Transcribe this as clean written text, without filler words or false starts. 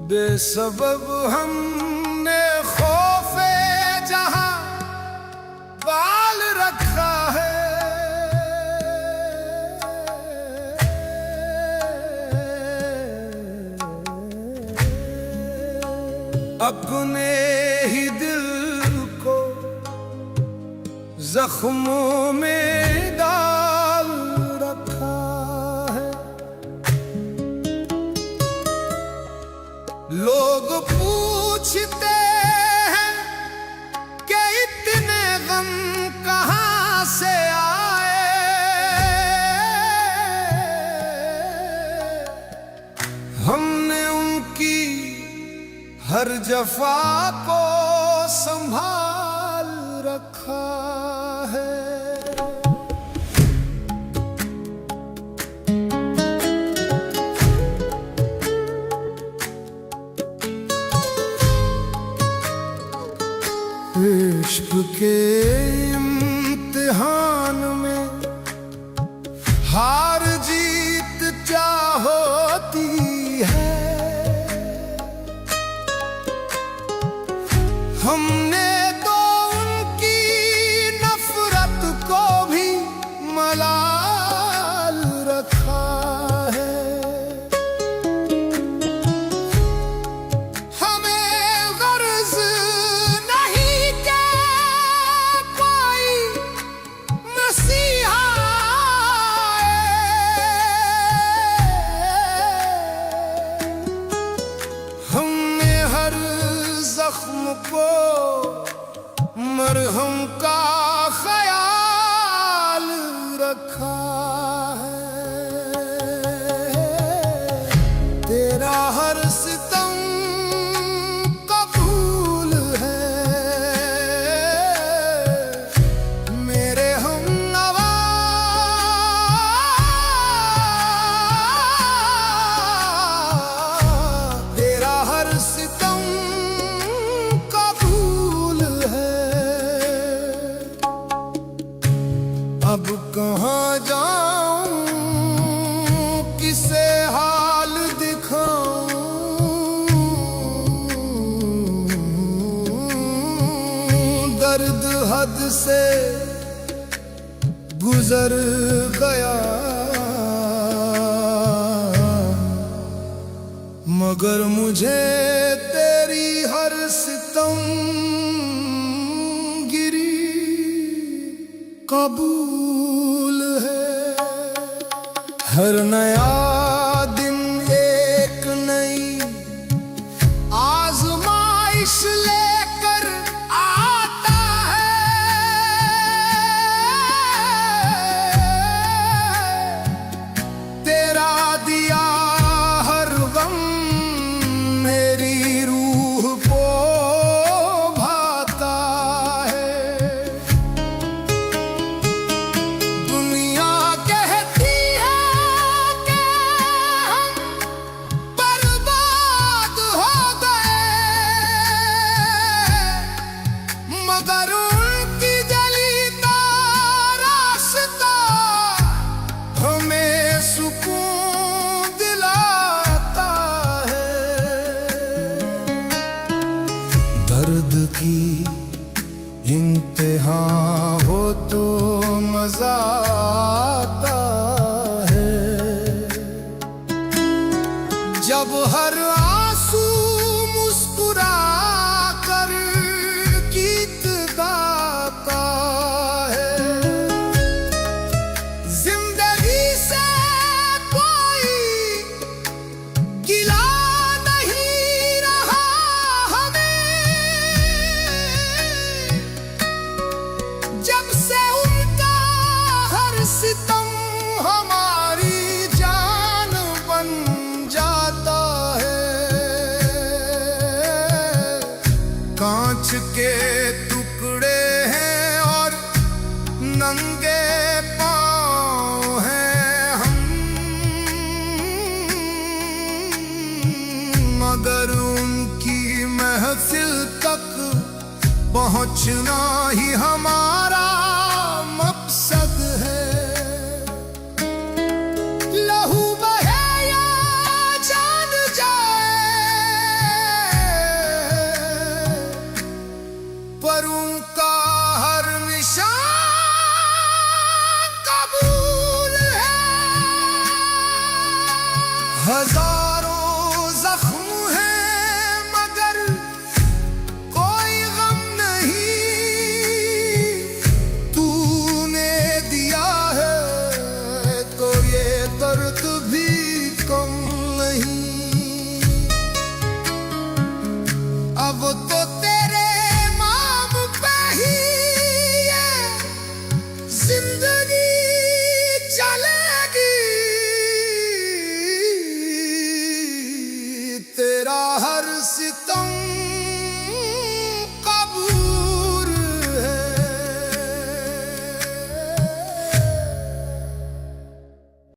बेसबब हमने खौफे जहां पाल रखा है, अपने ही दिल को जख्मों में डाल रखा है। लोग पूछते हैं कि इतने गम कहां से आए, हमने उनकी हर जफा को संभाल रखा है। इश्क के इम्तिहान में हार जीत क्या होती है, हमने तो उनकी नफरत को भी मलाल रखा है। जख्म को मरहम का ख्याल रखा है। तेरा हर सितम कबूल है, मेरे हमनवा तेरा हर सितम अब कहाँ जाऊं, किसे हाल दिखाऊं, दर्द हद से गुजर गया, मगर मुझे तेरी हर सितम कबूल है। हर नया दिन एक नई आज़माइश लेकर आता है, तेरा दिया हर गम मेरी रूह को भाता है। दर्द की इंतहा हो तो मजा आता है, जब हर आंसू मुस्कुरा कर गीत गाता है। जिंदगी से कोई गिला सितम हमारी जान बन जाता है। कांच के टुकड़े हैं और नंगे पांव हैं हम, मगर उनकी महफिल तक पहुंचना ही हमारा मकसद है। लहू बहे या जान जाए, पर उनका हर निशान कबूल है। हजारों जख्म हैं मगर कोई गम नहीं, तूने दिया है तो ये दर्द भी कम नहीं। अब तो तेरे नाम पे ही ये जिंदगी चलेगी, तेरा हर सितम